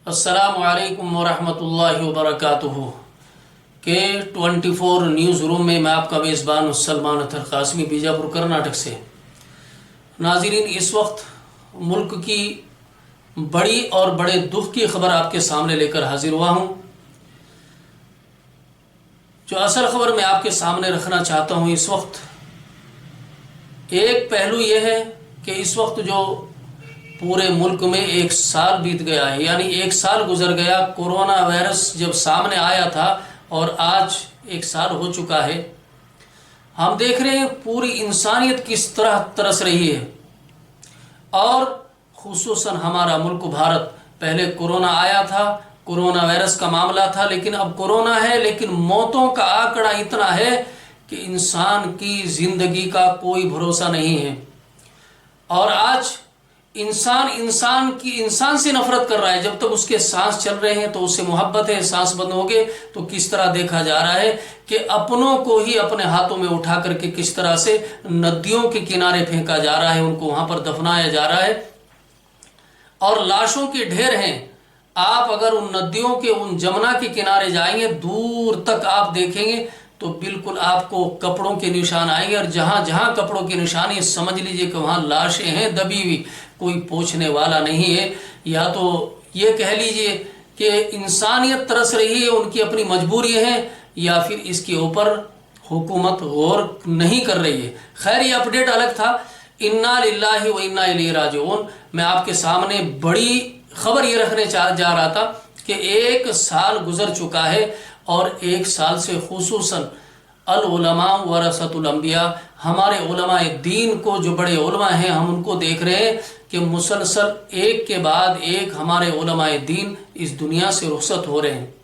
अस्सलामु अलैकुम वरहमतुल्लाहि वबरकातुहू के 24 न्यूज़ रूम में मैं आपका मेज़बान सलमान अतर कासमी बीजापुर कर्नाटक से। नाज़रीन, इस वक्त मुल्क की बड़ी और बड़े दुख की खबर आपके सामने लेकर हाजिर हुआ हूँ। जो असल खबर मैं आपके सामने रखना चाहता हूँ, इस वक्त एक पहलू यह है कि इस वक्त जो पूरे मुल्क में एक साल बीत गया है, यानी एक साल गुजर गया कोरोना वायरस जब सामने आया था और आज एक साल हो चुका है। हम देख रहे हैं पूरी इंसानियत किस तरह तरस रही है और खुसूसन हमारा मुल्क भारत। पहले कोरोना आया था, कोरोना वायरस का मामला था, लेकिन अब कोरोना है, लेकिन मौतों का आंकड़ा इतना है कि इंसान की ज़िंदगी का कोई भरोसा नहीं है। और आज इंसान से नफरत कर रहा है। जब तक उसके सांस चल रहे हैं तो उससे मोहब्बत है, सांस बंद हो गए तो किस तरह देखा जा रहा है कि अपनों को ही अपने हाथों में उठा करके किस तरह से नदियों के किनारे फेंका जा रहा है, उनको वहां पर दफनाया जा रहा है और लाशों के ढेर हैं। आप अगर उन नदियों के, उन जमुना के किनारे जाएंगे, दूर तक आप देखेंगे तो बिल्कुल आपको कपड़ों के निशान आएंगे और जहां जहां कपड़ों के निशान है, समझ लीजिए कि वहां लाशें हैं दबी हुई, कोई पूछने वाला नहीं है। या तो ये कह लीजिए कि इंसानियत तरस रही है, उनकी अपनी मजबूरी है, या फिर इसके ऊपर हुकूमत गौर नहीं कर रही है। खैर, ये अपडेट अलग था। इन्ना लिल्लाहि व इन्ना इलैहि राजिऊन। मैं आपके सामने बड़ी खबर ये रखने जा रहा था कि एक साल गुजर चुका है और एक साल से खुसूसन अल उलमा वरसतुल अंबिया, हमारे उलमा दीन को, जो बड़े उलमा हैं, हम उनको देख रहे हैं कि मुसलसल एक के बाद एक हमारे उलमा दीन इस दुनिया से रुखसत हो रहे हैं।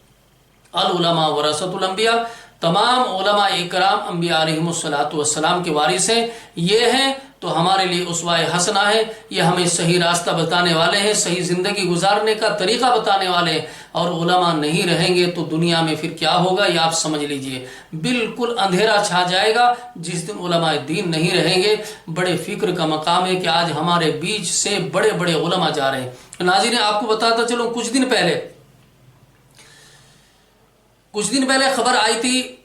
अल उलमा वरसतुल अंबिया, तमाम उलमा इकराम अंबिया अलैहिमुस्सलातु वस्सलाम के वारिस हैं। ये हैं तो हमारे लिए उसवाए हसना है। ये हमें सही रास्ता बताने वाले हैं, सही ज़िंदगी गुजारने का तरीक़ा बताने वाले हैं। और उलमा नहीं रहेंगे तो दुनिया में फिर क्या होगा, ये आप समझ लीजिए। बिल्कुल अंधेरा छा जाएगा जिस दिन उलमा दीन नहीं रहेंगे। बड़े फिक्र का मकाम है कि आज हमारे बीच से बड़े बड़े उलमा जा रहे हैं। नाज़रीन, आपको बताता चलो, कुछ दिन पहले खबर आई थी,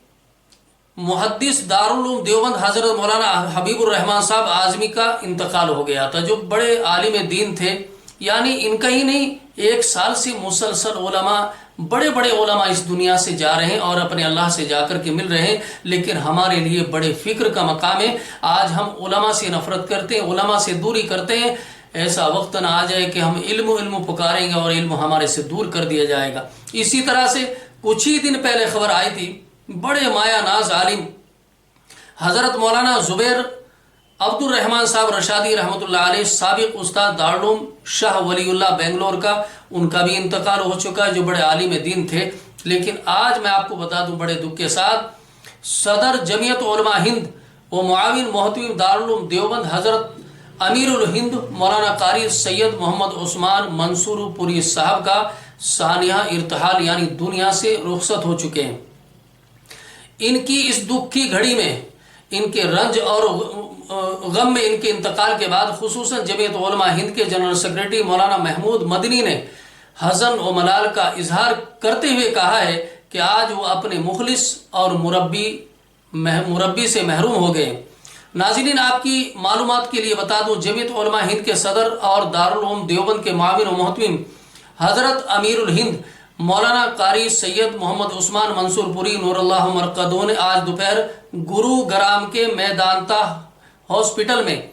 मुहद्दिस दारुल उलूम देवबंद हज़रत मौलाना हबीबुर रहमान साहब आज़मी का इंतकाल हो गया था, जो बड़े आलिम दीन थे। यानी इनका ही नहीं, एक साल से मुसलसल उलमा, बड़े बड़े उलमा इस दुनिया से जा रहे हैं और अपने अल्लाह से जाकर के मिल रहे हैं। लेकिन हमारे लिए बड़े फिक्र का मकाम है। आज हम उलमा से नफरत करते हैं, उलमा से दूरी करते हैं। ऐसा वक्त ना आ जाए कि हम इल्म पुकारेंगे और इल्म हमारे से दूर कर दिया जाएगा। इसी तरह से कुछ ही दिन पहले खबर आई थी, बड़े माया नाज आलिम हज़रत मौलाना ज़ुबैर अब्दुर रहमान साहब रशादी रहमतुल्लाह अलैह, साबिक उस्ताद दारुल उलूम शाह वलीउल्लाह बेंगलोर का, उनका भी इंतकाल हो चुका है, जो बड़े आलिम दीन थे। लेकिन आज मैं आपको बता दूं बड़े दुख के साथ, सदर जमीयत उलमा हिंद व मुआविन मोहतमिम दारुल उलूम देवबंद हज़रत अमीरुल हिंद मौलाना कारी सैयद मोहम्मद उस्मान मंसूरपुरी साहब का सानिया इर्तिहाल यानी दुनिया से रुखसत हो चुके हैं। इनकी इस दुख की घड़ी में, इनके रंज और गम में, इनके इंतकाल के बाद खुसूसन जमीयत उलमा हिंद के जनरल सेक्रेटरी मौलाना महमूद मदनी ने हज़न व मलाल का इजहार करते हुए कहा है कि आज वो अपने मुखलिस और मुरब्बी से महरूम हो गए। नाज़रीन, आपकी मालूमात के लिए बता दूं, जमीयत उलमा हिंद के सदर और दारुल उलूम देवबंद के माविन व मोहतमिम हज़रत अमीरुल हिंद मौलाना कारी सैयद मोहम्मद उस्मान मंसूरपुरी नूरुल्लाह मरकदो ने आज दोपहर गुरुग्राम के मैदानता हॉस्पिटल में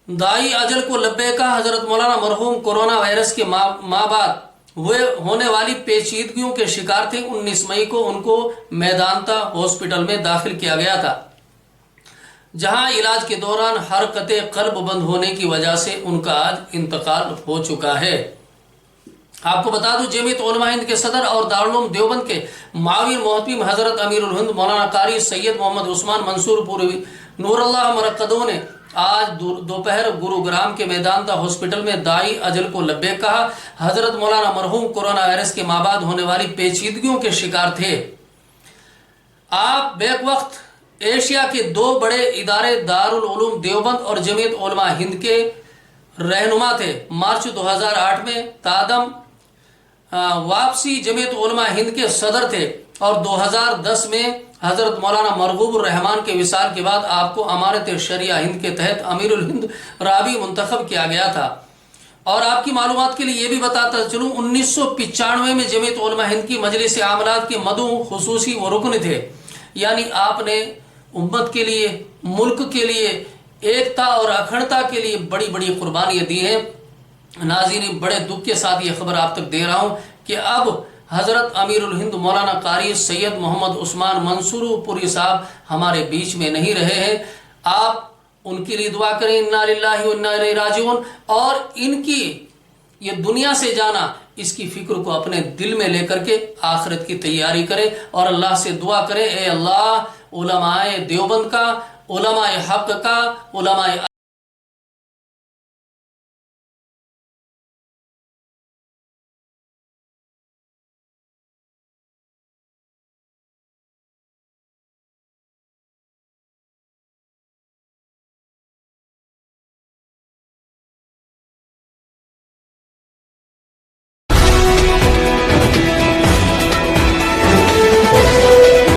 दाई अजल को लब्बैका हज़रत मौलाना मरहूम कोरोना वायरस के बाद हुए होने वाली पेचीदगियों के शिकार थे। 19 मई को उनको मैदानता हॉस्पिटल में दाखिल किया गया था, जहां इलाज के दौरान हरकते कल्ब बंद होने की वजह से उनका आज इंतकाल हो चुका है। आपको बता दूं, जमीयत उलमा हिंद के सदर और दारुल उलूम देवबंद के माविन मोहतमिम हज़रत अमीरुल हिंद मौलाना कारी सैयद मोहम्मद उस्मान मंसूरपुरी नूरुल्लाह मरकदो ने आज दोपहर गुरुग्राम के मैदानता हॉस्पिटल में दाई अजल को लब्बैक कहा। हज़रत मौलाना मरहूम कोरोना वायरस के माबाद होने वाली पेचीदगियों के शिकार थे। आप बैक वक्त एशिया के दो बड़े इदारे दारुल उलूम देवबंद और जमीयत उलमा हिंद के रहनुमा थे। मार्च 2008 में तादम वापसी जमीयत उलमा हिंद के सदर थे और 2010 में हज़रत मौलाना मरगूबुर रहमान के विसाल के बाद आपको अमानत शरिया हिंद के तहत अमीरुल हिंद राबी मुंतखब किया गया था। और आपकी मालूमात के लिए ये भी बताता चलूँ 1995 में जमीयत उलमा हिंद की मजलिस आमलात के मदू खुसूसी व रुकन थे। यानी आपने उम्मत के लिए, मुल्क के लिए, एकता और अखंडता के लिए बड़ी बड़ी कुर्बानियाँ दी हैं। नाज़रीन, बड़े दुख के साथ ये खबर आप तक दे रहा हूँ कि अब हज़रत अमीरुल हिंद मौलाना कारी सैयद मोहम्मद उस्मान मंसूरपुरी साहब हमारे बीच में नहीं रहे हैं। आप उनके लिए दुआ करें, इन्ना लिल्लाहि व इन्ना इलैहि राजिऊन। और इनकी ये दुनिया से जाना, इसकी फिक्र को अपने दिल में लेकर के आखिरत की तैयारी करें और अल्लाह से दुआ करें, ए अल्लाह उलमाए देवबंद का, उलमाए हक का, उलमाए